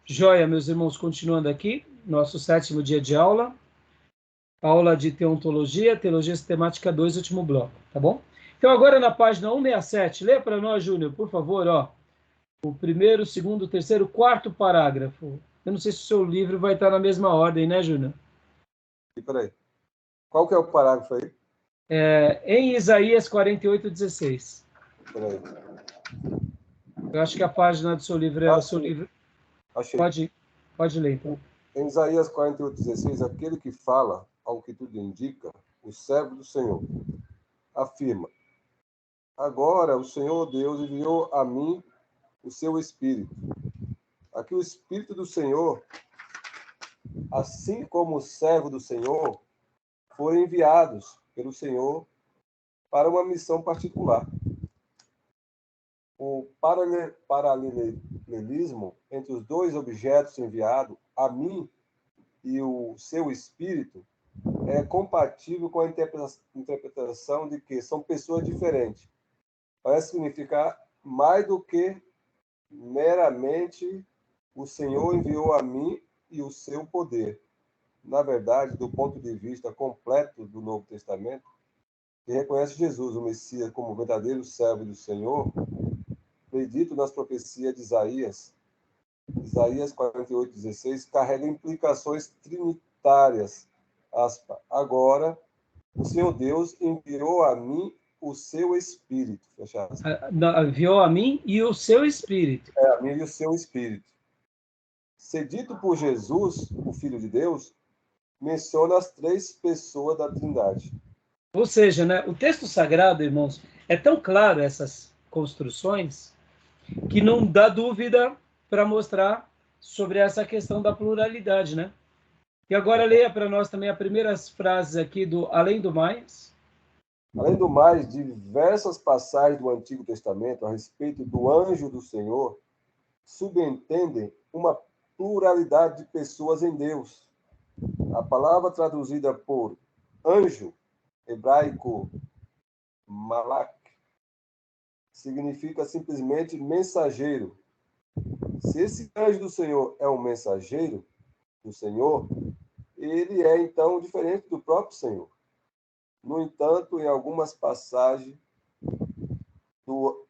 Joia, meus irmãos, continuando aqui, nosso 7º dia de aula, aula de teologia sistemática 2, último bloco, tá bom? Então agora na página 167, lê para nós, Júnior, por favor, ó, o primeiro, segundo, terceiro, quarto parágrafo. Eu não sei se o seu livro vai estar na mesma ordem, né, Júnior? Peraí, qual que é o parágrafo aí? Em Isaías 48:16. Peraí. Eu acho que a página do seu livro é o seu livro. Achei. Pode ler, então. Em Isaías 48:16, aquele que fala, ao que tudo indica, o servo do Senhor, afirma: agora o Senhor Deus enviou a mim o seu Espírito. Aqui o Espírito do Senhor, assim como o servo do Senhor, foram enviados pelo Senhor para uma missão particular. O paralelismo entre os dois objetos enviados, a mim e o seu Espírito, é compatível com a interpretação de que são pessoas diferentes. Parece significar mais do que meramente o Senhor enviou a mim e o seu poder. Na verdade, do ponto de vista completo do Novo Testamento, que reconhece Jesus, o Messias, como verdadeiro servo do Senhor, predito nas profecias de Isaías 48:16, carrega implicações trinitárias. Aspa. Agora, o Senhor Deus enviou a mim o seu Espírito. Fecha aspas. Enviou a mim e o seu Espírito. A mim e o seu Espírito. Ser dito por Jesus, o Filho de Deus, menciona as três pessoas da Trindade. Ou seja, né, o texto sagrado, irmãos, é tão claro essas construções que não dá dúvida para mostrar sobre essa questão da pluralidade, né? E agora leia para nós também as primeiras frases aqui do Além do Mais. Além do mais, diversas passagens do Antigo Testamento a respeito do anjo do Senhor subentendem uma pluralidade de pessoas em Deus. A palavra traduzida por anjo, hebraico malak, significa simplesmente mensageiro. Se esse anjo do Senhor é um mensageiro do Senhor, ele é então diferente do próprio Senhor. No entanto, em algumas passagens, o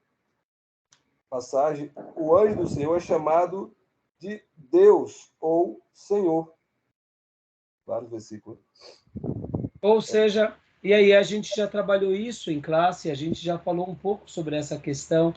anjo do Senhor é chamado de Deus ou Senhor. Vários versículos. Ou seja, e aí a gente já trabalhou isso em classe, a gente já falou um pouco sobre essa questão,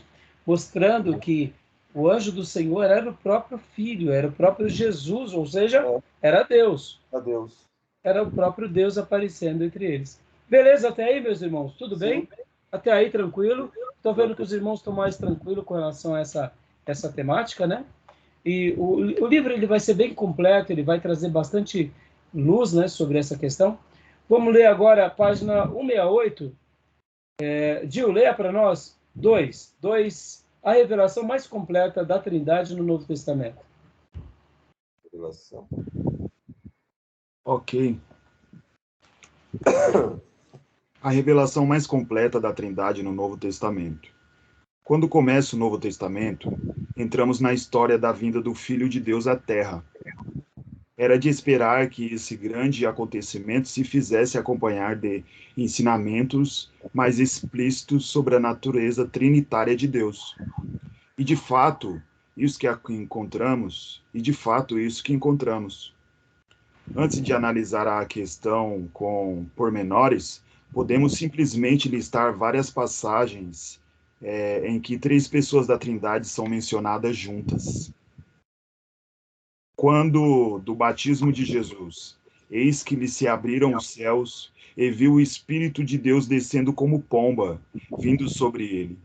mostrando que o anjo do Senhor era o próprio Filho, era o próprio Jesus, ou seja, era Deus. Deus. Era o próprio Deus aparecendo entre eles. Beleza até aí, meus irmãos? Tudo bem? Até aí, tranquilo? Estou vendo que os irmãos estão mais tranquilos com relação a essa temática, né? E o livro ele vai ser bem completo, ele vai trazer bastante luz, né, sobre essa questão. Vamos ler agora a página 168. Gil, leia para nós 2. A revelação mais completa da Trindade no Novo Testamento. Revelação. Ok. A revelação mais completa da Trindade no Novo Testamento. Quando começa o Novo Testamento, entramos na história da vinda do Filho de Deus à Terra. Era de esperar que esse grande acontecimento se fizesse acompanhar de ensinamentos mais explícitos sobre a natureza trinitária de Deus. E de fato, isso que encontramos. Antes de analisar a questão com pormenores, podemos simplesmente listar várias passagens em que três pessoas da Trindade são mencionadas juntas. Quando do batismo de Jesus, eis que lhe se abriram os céus, e viu o Espírito de Deus descendo como pomba, vindo sobre ele.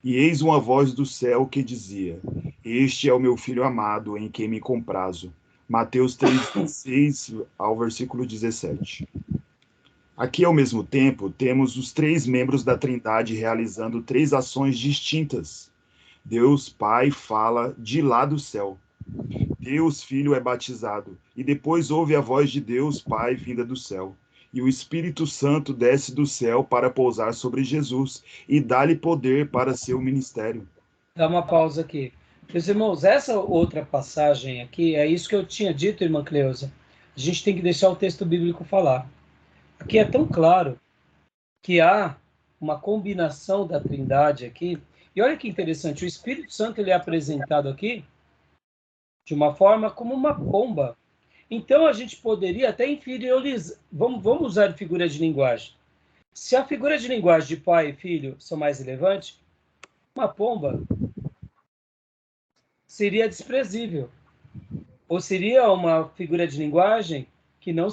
E eis uma voz do céu que dizia: Este é o meu Filho amado, em quem me comprazo. Mateus 3:6 ao versículo 17. Aqui, ao mesmo tempo, temos os três membros da Trindade realizando três ações distintas. Deus Pai fala de lá do céu. Deus Filho é batizado, e depois ouve a voz de Deus Pai vinda do céu. E o Espírito Santo desce do céu para pousar sobre Jesus e dá-lhe poder para seu ministério. Dá uma pausa aqui. Meus irmãos, essa outra passagem aqui, é isso que eu tinha dito, irmã Cleusa. A gente tem que deixar o texto bíblico falar. Aqui é tão claro que há uma combinação da Trindade aqui. E olha que interessante, o Espírito Santo ele é apresentado aqui de uma forma como uma pomba. Então a gente poderia até inferiorizar. Vamos usar figura de linguagem. Se a figura de linguagem de pai e filho são mais relevantes, uma pomba seria desprezível. Ou seria uma figura de linguagem que não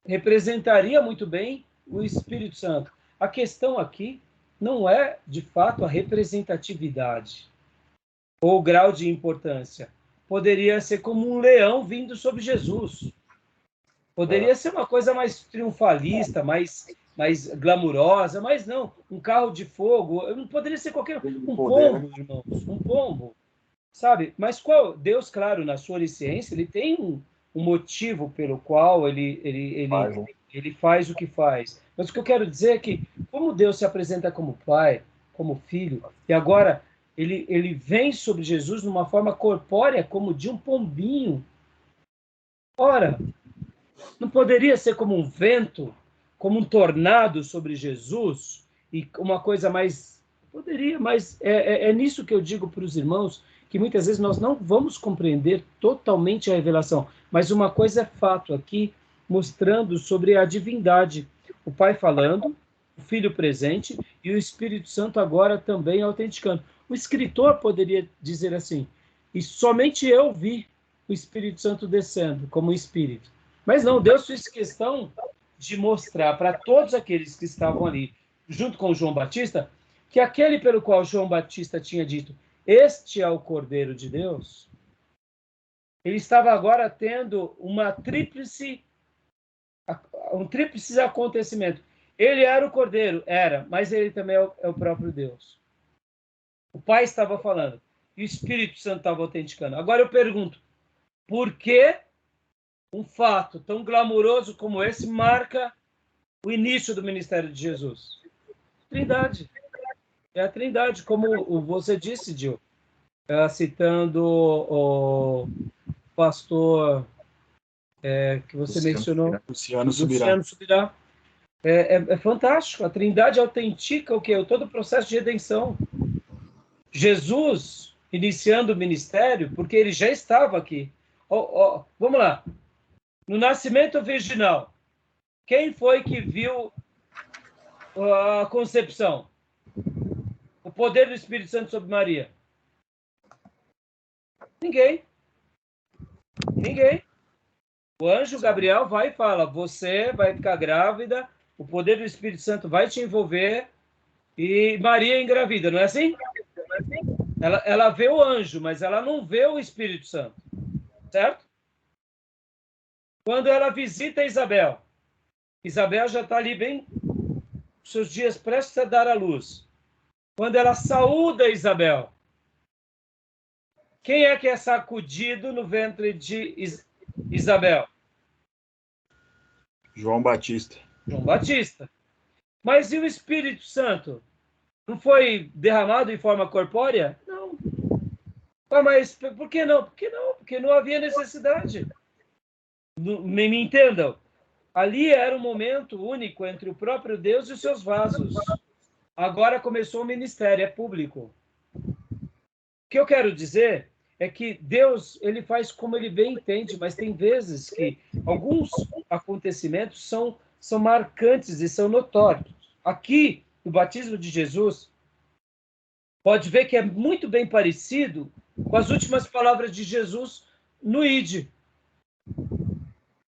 representaria muito bem o Espírito Santo. A questão aqui não é, de fato, a representatividade ou o grau de importância. Poderia ser como um leão vindo sobre Jesus. Poderia ser uma coisa mais triunfalista, mais glamurosa, mas não. Um carro de fogo, não poderia ser qualquer... Um pombo, irmãos, um pombo. Sabe? Mas qual Deus, claro, na sua onisciência, ele tem um motivo pelo qual ele faz o que faz. Mas o que eu quero dizer é que, como Deus se apresenta como Pai, como Filho, e agora ele vem sobre Jesus numa forma corpórea, como de um pombinho. Ora, não poderia ser como um vento, como um tornado sobre Jesus, e uma coisa mais... Poderia, mas é nisso que eu digo para os irmãos, que muitas vezes nós não vamos compreender totalmente a revelação, mas uma coisa é fato aqui, mostrando sobre a divindade. O Pai falando, o Filho presente e o Espírito Santo agora também autenticando. O escritor poderia dizer assim, e somente eu vi o Espírito Santo descendo como Espírito. Mas não, Deus fez questão de mostrar para todos aqueles que estavam ali, junto com João Batista, que aquele pelo qual João Batista tinha dito, este é o Cordeiro de Deus, ele estava agora tendo um tríplice acontecimento. Ele era o Cordeiro, mas ele também é o próprio Deus. O Pai estava falando, e o Espírito Santo estava autenticando. Agora eu pergunto, por que um fato tão glamuroso como esse marca o início do ministério de Jesus? Trindade. É a Trindade, como você disse, Gil, citando o pastor que você mencionou, Luciano Subirá. É fantástico. A Trindade autentica o quê? Todo o processo de redenção. Jesus iniciando o ministério, porque ele já estava aqui. Vamos lá. No nascimento virginal, quem foi que viu a concepção? O poder do Espírito Santo sobre Maria? Ninguém. O anjo Gabriel vai e fala, você vai ficar grávida, o poder do Espírito Santo vai te envolver e Maria engravida, não é assim? Ela vê o anjo, mas ela não vê o Espírito Santo, certo? Quando ela visita Isabel já está ali bem, seus dias prestes a dar à luz. Quando ela saúda Isabel, quem é que é sacudido no ventre de Isabel? João Batista. João Batista. Mas e o Espírito Santo? Não foi derramado em forma corpórea? Não. Mas por que não? Porque não havia necessidade. Me entendam. Ali era um momento único entre o próprio Deus e os seus vasos. Agora começou o ministério, é público. O que eu quero dizer é que Deus, ele faz como ele bem entende, mas tem vezes que alguns acontecimentos são marcantes e são notórios. Aqui, no batismo de Jesus, pode ver que é muito bem parecido com as últimas palavras de Jesus no Ide.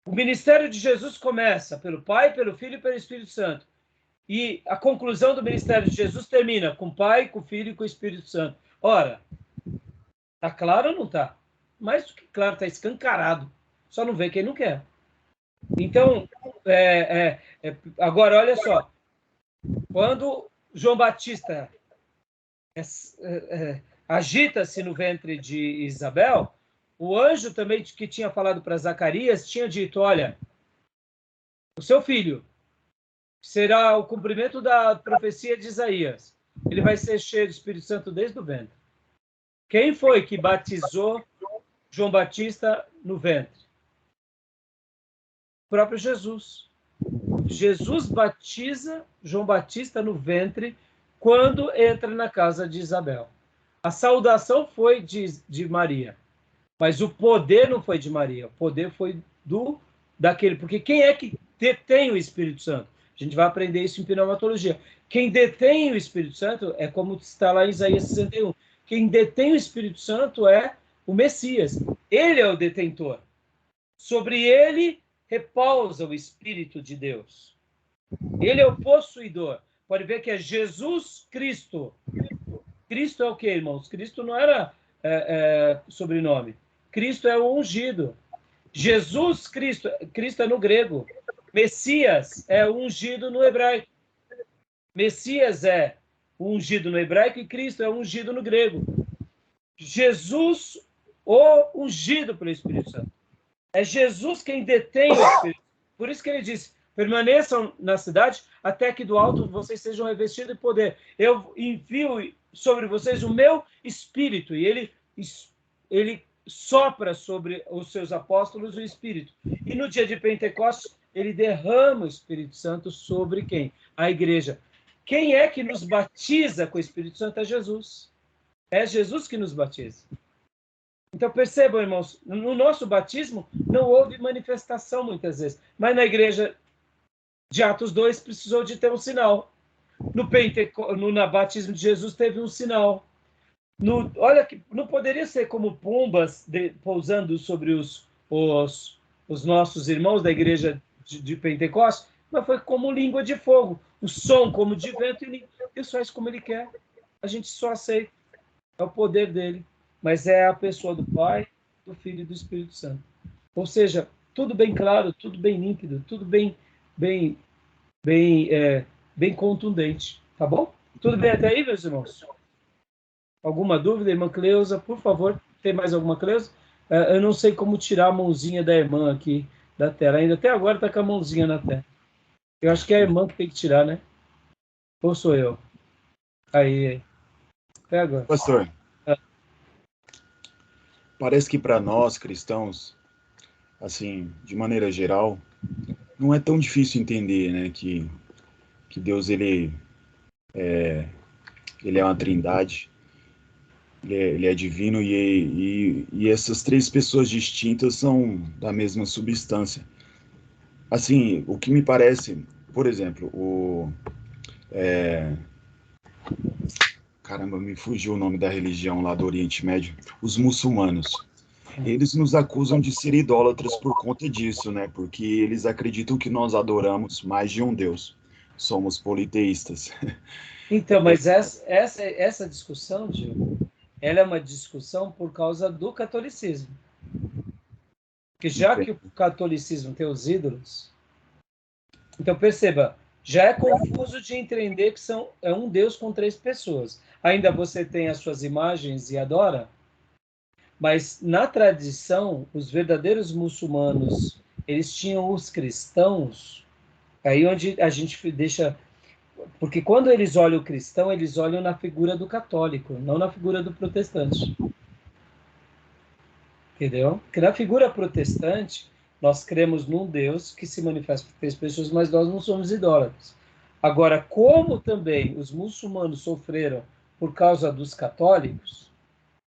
O ministério de Jesus começa pelo Pai, pelo Filho e pelo Espírito Santo. E a conclusão do ministério de Jesus termina com o Pai, com o Filho e com o Espírito Santo. Ora, está claro ou não está? Mais do que claro, está escancarado. Só não vê quem não quer. Então, agora, olha só. Quando João Batista agita-se no ventre de Isabel, o anjo também que tinha falado para Zacarias tinha dito, olha, o seu filho será o cumprimento da profecia de Isaías. Ele vai ser cheio do Espírito Santo desde o ventre. Quem foi que batizou João Batista no ventre? O próprio Jesus. Jesus batiza João Batista no ventre quando entra na casa de Isabel. A saudação foi de Maria, mas o poder não foi de Maria, o poder foi daquele, porque quem é que detém o Espírito Santo? A gente vai aprender isso em pneumatologia. Quem detém o Espírito Santo é como está lá em Isaías 61. Quem detém o Espírito Santo é o Messias. Ele é o detentor. Sobre ele repousa o Espírito de Deus. Ele é o possuidor. Pode ver que é Jesus Cristo. Cristo é o quê, irmãos? Cristo não era sobrenome. Cristo é o ungido. Jesus Cristo, Cristo é no grego. Messias é o ungido no hebraico. Messias é o ungido no hebraico e Cristo é o ungido no grego. Jesus, o ungido pelo Espírito Santo. É Jesus quem detém o Espírito. Por isso que ele disse, permaneçam na cidade até que do alto vocês sejam revestidos de poder. Eu envio sobre vocês o meu Espírito. E ele sopra sobre os seus apóstolos o Espírito. E no dia de Pentecostes, ele derrama o Espírito Santo sobre quem? A igreja. Quem é que nos batiza com o Espírito Santo? É Jesus. É Jesus que nos batiza. Então, percebam, irmãos, no nosso batismo não houve manifestação muitas vezes, mas na igreja de Atos 2 precisou de ter um sinal. No batismo de Jesus teve um sinal. Olha, que não poderia ser como pombas pousando sobre os nossos irmãos da igreja de Pentecostes, mas foi como língua de fogo, o som como de vento, e Deus faz como ele quer. A gente só aceita. É o poder dele. Mas é a pessoa do Pai, do Filho e do Espírito Santo. Ou seja, tudo bem claro, tudo bem límpido, tudo bem contundente. Tá bom? Tudo bem até aí, meus irmãos? Alguma dúvida, irmã Cleusa? Por favor, tem mais alguma, Cleusa? Eu não sei como tirar a mãozinha da irmã aqui da tela. Ainda até agora está com a mãozinha na tela. Eu acho que é a irmã que tem que tirar, né? Ou sou eu? Aí. Até agora. Pastor, parece que para nós cristãos, assim, de maneira geral, não é tão difícil entender, né, que Deus ele é uma trindade, ele é divino e essas três pessoas distintas são da mesma substância. Assim, o que me parece, por exemplo, caramba, me fugiu o nome da religião lá do Oriente Médio, os muçulmanos. Eles nos acusam de ser idólatras por conta disso, né? Porque eles acreditam que nós adoramos mais de um Deus. Somos politeístas. Então, mas essa discussão, Gil, ela é uma discussão por causa do catolicismo. Porque já que o catolicismo tem os ídolos, então perceba, já é confuso de entender que é um Deus com três pessoas. Ainda você tem as suas imagens e adora, mas na tradição, os verdadeiros muçulmanos, eles tinham os cristãos, aí onde a gente deixa... Porque quando eles olham o cristão, eles olham na figura do católico, não na figura do protestante. Entendeu? Porque na figura protestante, nós cremos num Deus que se manifesta por três pessoas, mas nós não somos idólatras. Agora, como também os muçulmanos sofreram por causa dos católicos,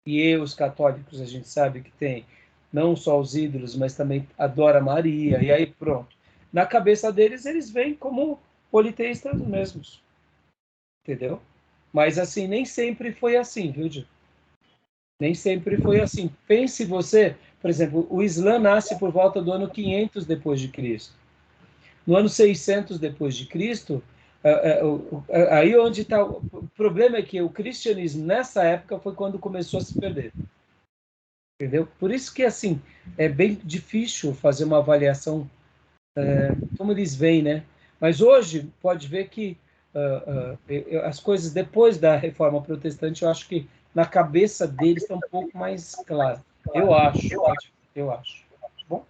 e os católicos a gente sabe que tem não só os ídolos, mas também adora Maria, e aí pronto. Na cabeça deles, eles veem como politeístas mesmos. Entendeu? Mas assim, nem sempre foi assim, viu, Gil? Nem sempre foi assim. Pense você, por exemplo, o Islã nasce por volta do ano 500 depois de Cristo. No ano 600 depois de Cristo, aí onde está o problema é que o cristianismo nessa época foi quando começou a se perder. Entendeu? Por isso que assim é bem difícil fazer uma avaliação como eles veem, né? Mas hoje pode ver que as coisas depois da Reforma Protestante, eu acho que na cabeça deles está um pouco mais claro. Eu acho. Tá bom?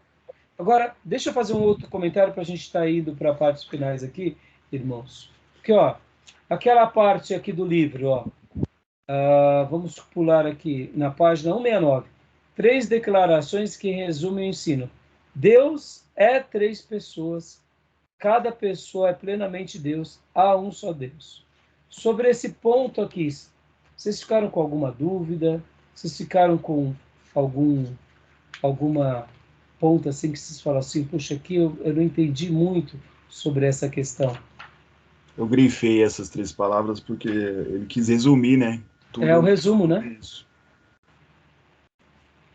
Agora, deixa eu fazer um outro comentário para a gente estar indo para partes finais aqui, irmãos. Porque, ó, aquela parte aqui do livro, ó, Vamos pular aqui na página 169. 3 declarações que resumem o ensino. Deus é 3 pessoas. Cada pessoa é plenamente Deus. Há um só Deus. Sobre esse ponto aqui, vocês ficaram com alguma dúvida? Vocês ficaram com alguma ponta assim que vocês falam assim, puxa, aqui eu não entendi muito sobre essa questão? Eu grifei essas 3 palavras porque ele quis resumir, né? Tudo É o resumo, né? isso.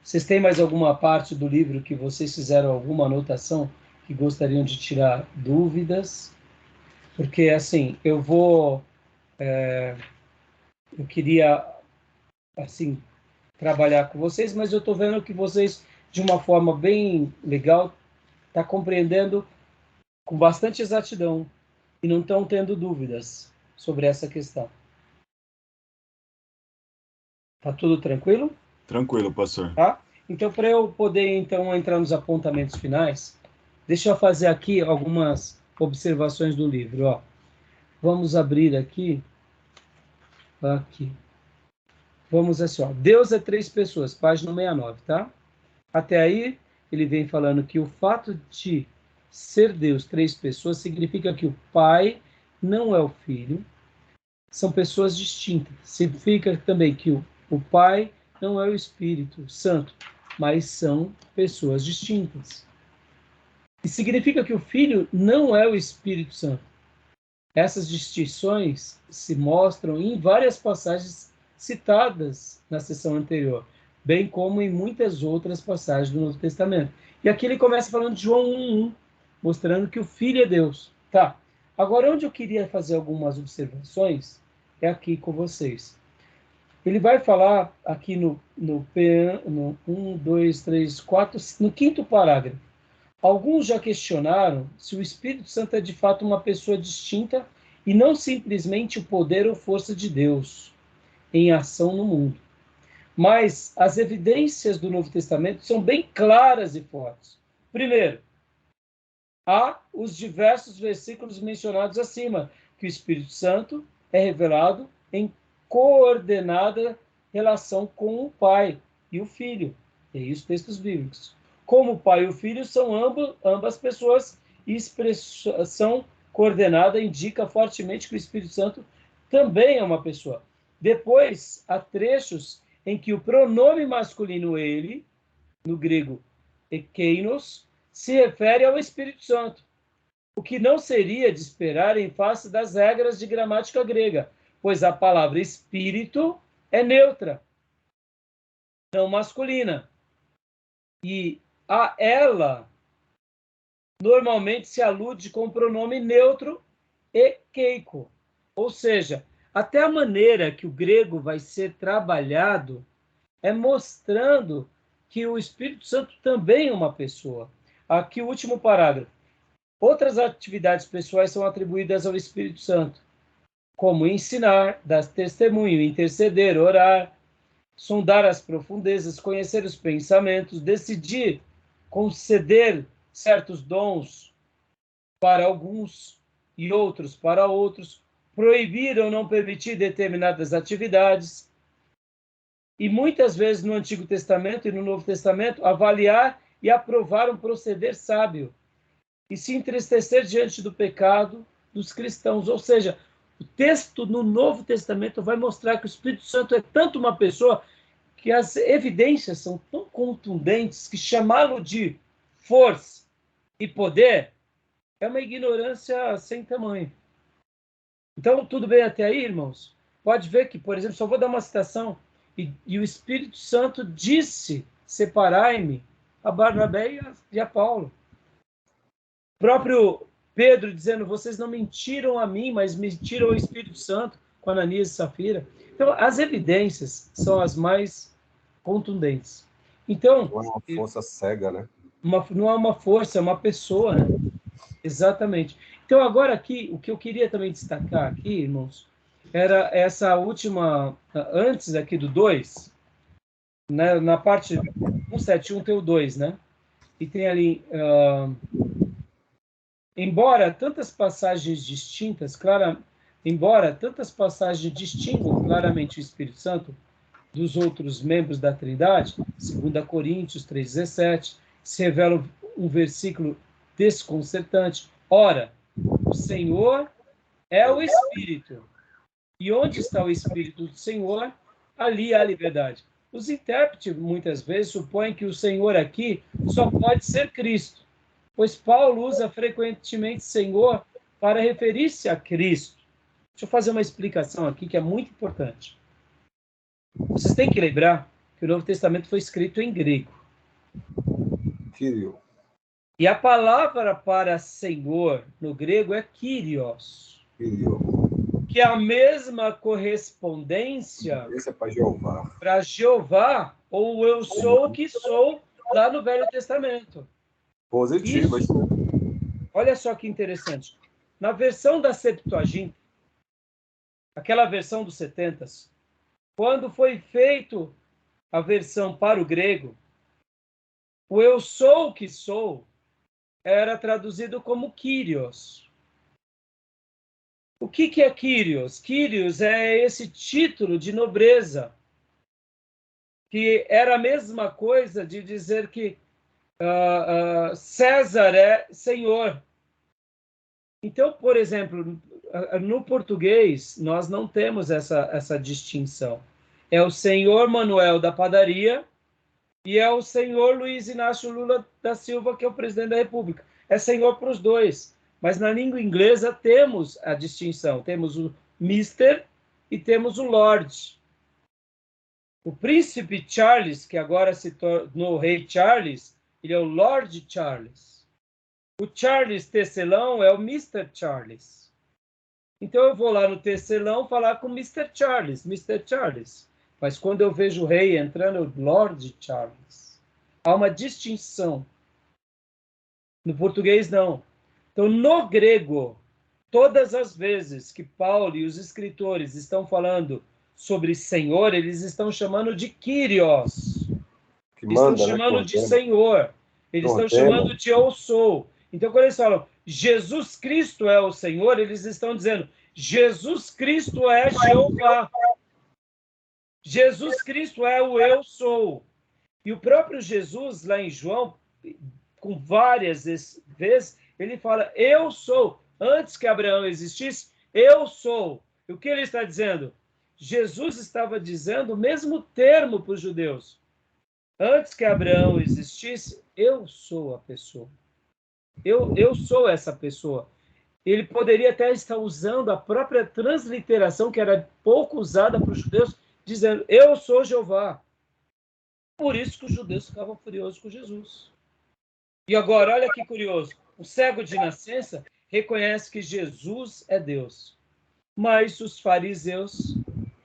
Vocês têm mais alguma parte do livro que vocês fizeram alguma anotação que gostariam de tirar dúvidas? Porque, assim, eu queria, assim, trabalhar com vocês, mas eu estou vendo que vocês, de uma forma bem legal, estão compreendendo com bastante exatidão e não estão tendo dúvidas sobre essa questão. Tá tudo tranquilo? Tranquilo, pastor. Tá? Então, para eu poder então entrar nos apontamentos finais, deixa eu fazer aqui algumas observações do livro. Ó. Vamos abrir aqui. Vamos assim, ó. Deus é 3 pessoas, página 69, tá? Até aí, ele vem falando que o fato de ser Deus 3 pessoas significa que o Pai não é o Filho, são pessoas distintas. Significa também que o Pai não é o Espírito Santo, mas são pessoas distintas. E significa que o Filho não é o Espírito Santo. Essas distinções se mostram em várias passagens citadas na sessão anterior, bem como em muitas outras passagens do Novo Testamento. E aqui ele começa falando de João 1:1, mostrando que o Filho é Deus. Tá. Agora, onde eu queria fazer algumas observações é aqui com vocês. Ele vai falar aqui no 1, 2, 3, 4, no 5º parágrafo. Alguns já questionaram se o Espírito Santo é de fato uma pessoa distinta e não simplesmente o poder ou força de Deus em ação no mundo. Mas as evidências do Novo Testamento são bem claras e fortes. Primeiro, há os diversos versículos mencionados acima, que o Espírito Santo é revelado em coordenada relação com o Pai e o Filho. E aí os textos bíblicos. Como o Pai e o Filho são ambas pessoas, e expressão coordenada indica fortemente que o Espírito Santo também é uma pessoa. Depois, há trechos em que o pronome masculino ele, no grego ekeinos, se refere ao Espírito Santo, o que não seria de esperar em face das regras de gramática grega, pois a palavra espírito é neutra, não masculina. E a ela normalmente se alude com o pronome neutro ekeiko. Ou seja, até a maneira que o grego vai ser trabalhado é mostrando que o Espírito Santo também é uma pessoa. Aqui o último parágrafo. Outras atividades pessoais são atribuídas ao Espírito Santo, como ensinar, dar testemunho, interceder, orar, sondar as profundezas, conhecer os pensamentos, decidir, conceder certos dons para alguns e outros para outros, proibir ou não permitir determinadas atividades. E muitas vezes no Antigo Testamento e no Novo Testamento, avaliar e aprovar um proceder sábio e se entristecer diante do pecado dos cristãos. Ou seja, o texto no Novo Testamento vai mostrar que o Espírito Santo é tanto uma pessoa que as evidências são tão contundentes que chamá-lo de força e poder é uma ignorância sem tamanho. Então, tudo bem até aí, irmãos? Pode ver que, por exemplo, só vou dar uma citação. E o Espírito Santo disse, separai-me a Barnabé e a Paulo. O próprio Pedro dizendo, vocês não mentiram a mim, mas mentiram ao Espírito Santo, com Ananias e Safira. Então, as evidências são as mais contundentes. Então, não é uma força cega, né? Não é uma força, é uma pessoa, né? Exatamente. Então, agora aqui, o que eu queria também destacar aqui, irmãos, era essa última, antes aqui do 2, né, na parte 171 tem o 2, né? E tem ali, embora tantas passagens distintas, embora tantas passagens distinguam claramente o Espírito Santo dos outros membros da Trindade, 2 Coríntios 3,17, se revela um versículo desconcertante. Ora, o Senhor é o Espírito. E onde está o Espírito do Senhor, ali há liberdade. Os intérpretes, muitas vezes, supõem que o Senhor aqui só pode ser Cristo, pois Paulo usa frequentemente Senhor para referir-se a Cristo. Deixa eu fazer uma explicação aqui que é muito importante. Vocês têm que lembrar que o Novo Testamento foi escrito em grego. Kyrios. E a palavra para Senhor no grego é Kyrios. Kyrios. Que é a mesma correspondência Esse é para Jeová. Para Jeová, ou eu sou o que sou, lá no Velho Testamento. Positivo. Isso, olha só que interessante. Na versão da Septuaginta, aquela versão dos 70, quando foi feito a versão para o grego, o eu sou o que sou era traduzido como Kyrios. O que é Kyrios? Kyrios é esse título de nobreza, que era a mesma coisa de dizer que César é senhor. Então, por exemplo, no português, nós não temos essa distinção. É o senhor Manuel da padaria e é o senhor Luiz Inácio Lula da Silva, que é o presidente da República. É senhor para os dois. Mas na língua inglesa temos a distinção. Temos o Mister e temos o Lord. O príncipe Charles, que agora se tornou rei Charles, ele é o Lord Charles. O Charles Tecelão é o Mr. Charles. Então eu vou lá no Tecelão falar com o Mr. Charles, Mr. Charles. Mas quando eu vejo o rei entrando, é o Lord Charles. Há uma distinção. No português, não. Então, no grego, todas as vezes que Paulo e os escritores estão falando sobre Senhor, eles estão chamando de Kyrios. Eles estão chamando de Senhor. Eles estão chamando de eu sou. Então, quando eles falam Jesus Cristo é o Senhor, eles estão dizendo Jesus Cristo é Jeová. Jesus Cristo é o eu sou. E o próprio Jesus, lá em João, com várias vezes, ele fala, eu sou. Antes que Abraão existisse, eu sou. E o que ele está dizendo? Jesus estava dizendo o mesmo termo para os judeus. Antes que Abraão existisse, eu sou a pessoa. Eu sou essa pessoa. Ele poderia até estar usando a própria transliteração, que era pouco usada para os judeus, dizendo, eu sou Jeová. Por isso que os judeus ficavam furiosos com Jesus. E agora, olha que curioso. O cego de nascença reconhece que Jesus é Deus. Mas os fariseus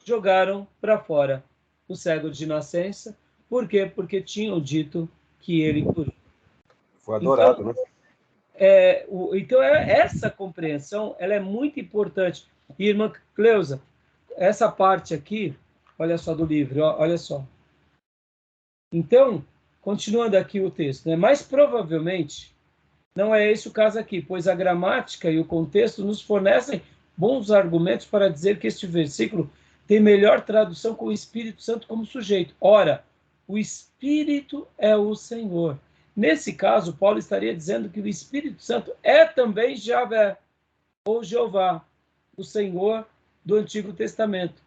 jogaram para fora o cego de nascença. Por quê? Porque tinham dito que ele curou. Foi adorado, então, né? Então, essa compreensão ela é muito importante. E, irmã Cleusa, essa parte aqui, olha só do livro, olha só. Então, continuando aqui o texto, né? Mas provavelmente não é esse o caso aqui, pois a gramática e o contexto nos fornecem bons argumentos para dizer que este versículo tem melhor tradução com o Espírito Santo como sujeito. Ora, o Espírito é o Senhor. Nesse caso, Paulo estaria dizendo que o Espírito Santo é também Javé, ou Jeová, o Senhor do Antigo Testamento.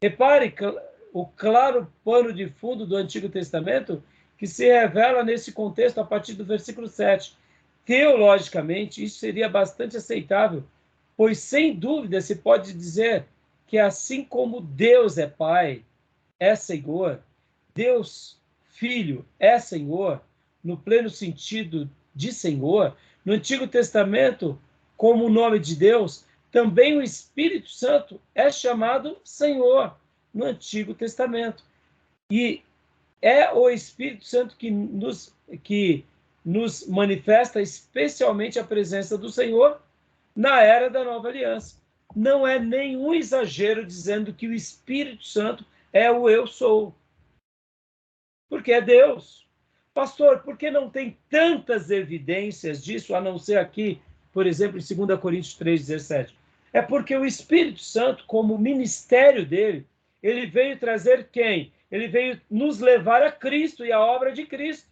Repare o claro pano de fundo do Antigo Testamento que se revela nesse contexto a partir do versículo 7. Teologicamente, isso seria bastante aceitável, pois, sem dúvida, se pode dizer que assim como Deus é Pai, é Senhor, Deus Filho é Senhor, no pleno sentido de Senhor, no Antigo Testamento, como o nome de Deus, também o Espírito Santo é chamado Senhor no Antigo Testamento. E é o Espírito Santo que nos manifesta especialmente a presença do Senhor na era da Nova Aliança. Não é nenhum exagero dizendo que o Espírito Santo é o eu sou. Porque é Deus. Pastor, por que não tem tantas evidências disso, a não ser aqui, por exemplo, em 2 Coríntios 3,17? É porque o Espírito Santo, como ministério dele, ele veio trazer quem? Ele veio nos levar a Cristo e a obra de Cristo.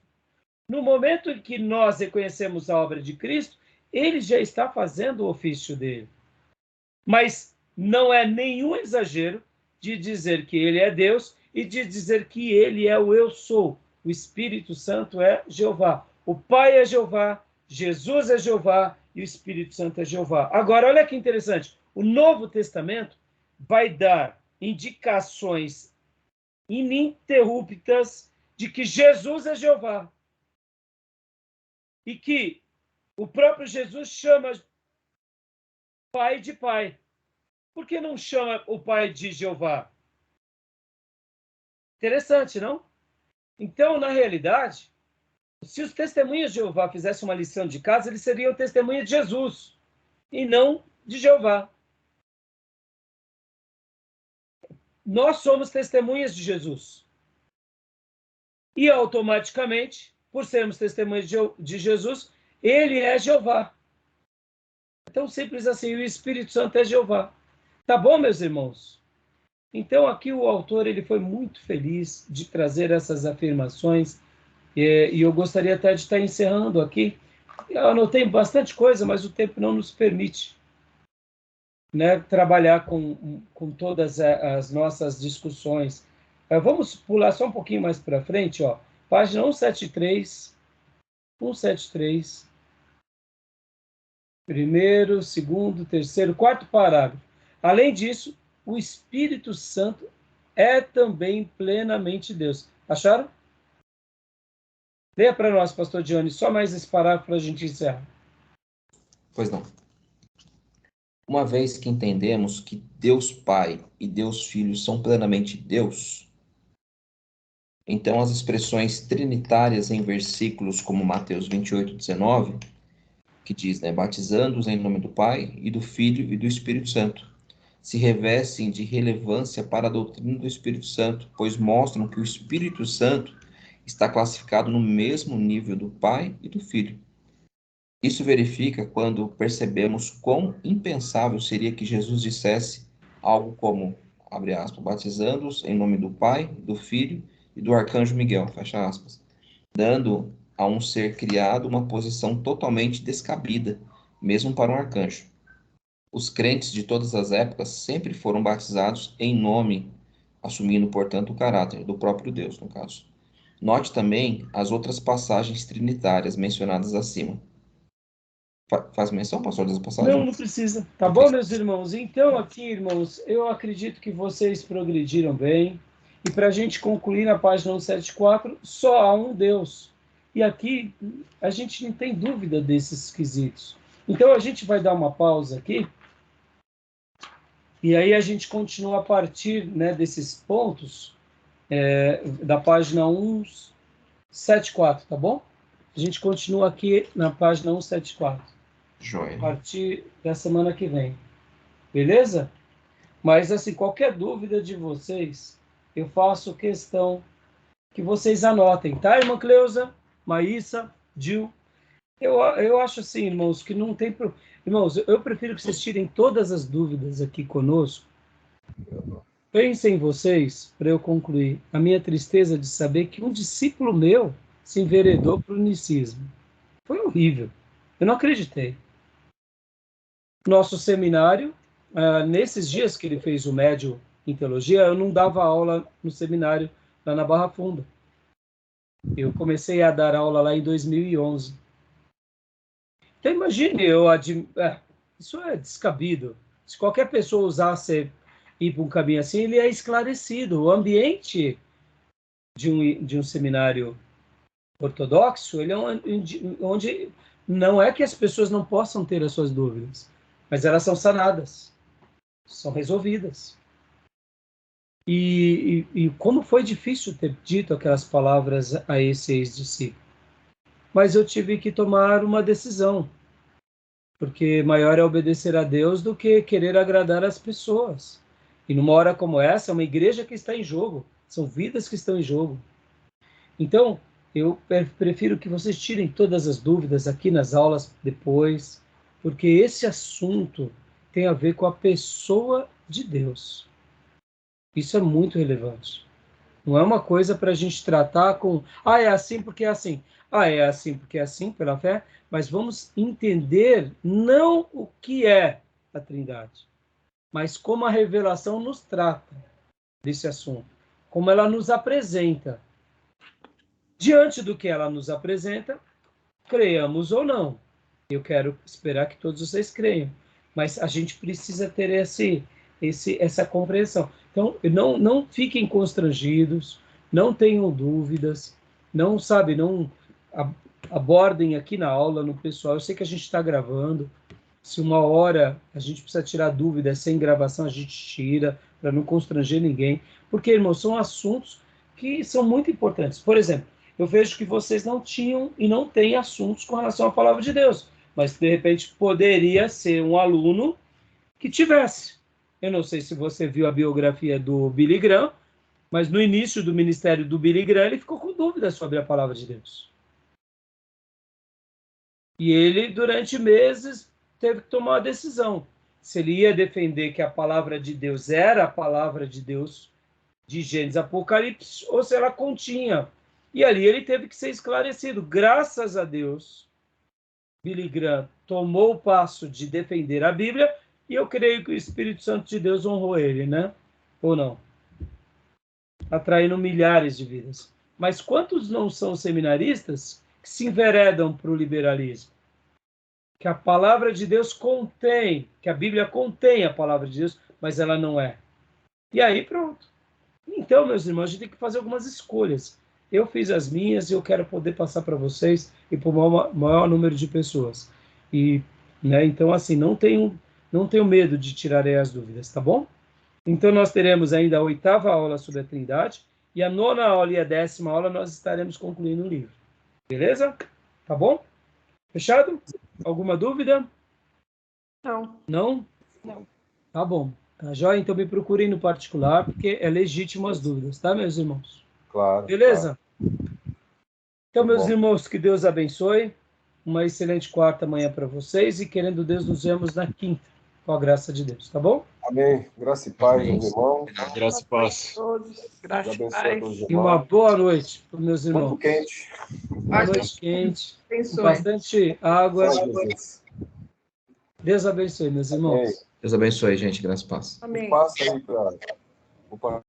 No momento em que nós reconhecemos a obra de Cristo, ele já está fazendo o ofício dele. Mas não é nenhum exagero de dizer que ele é Deus e de dizer que ele é o eu sou. O Espírito Santo é Jeová. O Pai é Jeová, Jesus é Jeová e o Espírito Santo é Jeová. Agora, olha que interessante. O Novo Testamento vai dar indicações ininterruptas de que Jesus é Jeová. E que o próprio Jesus chama Pai de Pai. Por que não chama o Pai de Jeová? Interessante, não? Então, na realidade, se os testemunhas de Jeová fizessem uma lição de casa, eles seriam testemunhas de Jesus e não de Jeová. Nós somos testemunhas de Jesus. E automaticamente, por sermos testemunhas de Jesus, ele é Jeová. Tão simples assim, o Espírito Santo é Jeová. Tá bom, meus irmãos? Então, aqui o autor ele foi muito feliz de trazer essas afirmações e eu gostaria até de estar encerrando aqui. Eu anotei bastante coisa, mas o tempo não nos permite, né, trabalhar com todas as nossas discussões. Vamos pular só um pouquinho mais para frente, ó. Página 173, primeiro, segundo, terceiro, quarto parágrafo. Além disso, o Espírito Santo é também plenamente Deus. Acharam? Leia para nós, pastor Dione, só mais esse parágrafo para a gente encerrar. Pois não. Uma vez que entendemos que Deus Pai e Deus Filho são plenamente Deus, então as expressões trinitárias em versículos como Mateus 28:19, que diz, né, batizando-os em nome do Pai e do Filho e do Espírito Santo, se revestem de relevância para a doutrina do Espírito Santo, pois mostram que o Espírito Santo está classificado no mesmo nível do Pai e do Filho. Isso verifica quando percebemos quão impensável seria que Jesus dissesse algo como, abre aspas, batizando-os em nome do Pai, do Filho e do Arcanjo Miguel, fecha aspas, dando a um ser criado uma posição totalmente descabida, mesmo para um arcanjo. Os crentes de todas as épocas sempre foram batizados em nome, assumindo, portanto, o caráter do próprio Deus, no caso. Note também as outras passagens trinitárias mencionadas acima. Faz menção, pastor, das passagens? Não precisa. Tá bom, meus irmãos? Então, aqui, irmãos, eu acredito que vocês progrediram bem. E para a gente concluir na página 174, só há um Deus. E aqui a gente não tem dúvida desses quesitos. Então, a gente vai dar uma pausa aqui. E aí a gente continua a partir, né, desses pontos da página 174, tá bom? A gente continua aqui na página 174. Joia. A partir da semana que vem. Beleza? Mas, assim, qualquer dúvida de vocês, eu faço questão que vocês anotem, tá, irmã Cleusa, Maísa, Gil? Eu acho assim, irmãos, que não tem... Irmãos, eu prefiro que vocês tirem todas as dúvidas aqui conosco. Pensem em vocês, para eu concluir, a minha tristeza de saber que um discípulo meu se enveredou para o unicismo. Foi horrível. Eu não acreditei. Nosso seminário, nesses dias que ele fez o médio em teologia, eu não dava aula no seminário lá na Barra Funda. Eu comecei a dar aula lá em 2011. Então imagine, isso é descabido. Se qualquer pessoa usasse ir para um caminho assim, ele é esclarecido. O ambiente de um seminário ortodoxo, ele é onde não é que as pessoas não possam ter as suas dúvidas, mas elas são sanadas, são resolvidas. E como foi difícil ter dito aquelas palavras a esse ex-discípulo. Mas eu tive que tomar uma decisão, porque maior é obedecer a Deus do que querer agradar as pessoas. E numa hora como essa, é uma igreja que está em jogo, são vidas que estão em jogo. Então, eu prefiro que vocês tirem todas as dúvidas aqui nas aulas depois, porque esse assunto tem a ver com a pessoa de Deus. Isso é muito relevante. Não é uma coisa para a gente tratar com, é assim porque é assim. É assim porque é assim, pela fé, mas vamos entender não o que é a Trindade, mas como a revelação nos trata desse assunto, como ela nos apresenta. Diante do que ela nos apresenta, creiamos ou não. Eu quero esperar que todos vocês creiam, mas a gente precisa ter essa compreensão. Então, não fiquem constrangidos, não tenham dúvidas, não abordem aqui na aula, no pessoal. Eu sei que a gente está gravando. Se uma hora a gente precisa tirar dúvidas sem gravação, a gente tira, para não constranger ninguém. Porque, irmãos, são assuntos que são muito importantes. Por exemplo, eu vejo que vocês não tinham e não têm assuntos com relação à palavra de Deus. Mas, de repente, poderia ser um aluno que tivesse. Eu não sei se você viu a biografia do Billy Graham, mas no início do ministério do Billy Graham, ele ficou com dúvidas sobre a palavra de Deus. E ele, durante meses, teve que tomar uma decisão. Se ele ia defender que a palavra de Deus era a palavra de Deus de Gênesis Apocalipse, ou se ela continha. E ali ele teve que ser esclarecido. Graças a Deus, Billy Graham tomou o passo de defender a Bíblia, e eu creio que o Espírito Santo de Deus honrou ele, né? Ou não? Atraindo milhares de vidas. Mas quantos não são seminaristas que se enveredam para o liberalismo? Que a palavra de Deus contém, que a Bíblia contém a palavra de Deus, mas ela não é. E aí pronto. Então, meus irmãos, a gente tem que fazer algumas escolhas. Eu fiz as minhas e eu quero poder passar para vocês e para o maior número de pessoas. E, né, então, assim, não tenho medo de tirar aí as dúvidas, tá bom? Então, nós teremos ainda a 8ª aula sobre a Trindade e a 9ª aula e a 10ª aula nós estaremos concluindo o livro. Beleza? Tá bom? Fechado? Alguma dúvida? Não. Não? Não. Tá bom. Tá joia? Então me procurem no particular, porque é legítimo as dúvidas, tá, meus irmãos? Claro. Beleza? Claro. Então, Tá meus bom. irmãos, que Deus abençoe. Uma excelente quarta manhã para vocês e, querendo Deus, nos vemos na quinta, com a graça de Deus, tá bom? Amém. Graça e paz, Amém. meus irmãos. Graça e paz. Todos. Deus Graças a abençoe a Deus. todos os E uma irmãos. boa noite para os meus irmãos. Muito quente. Uma noite quente, com Abençoe. bastante água. Só Jesus. Deus abençoe, meus irmãos. Amém. Deus abençoe, gente. Graças e paz. Amém. Passa aí para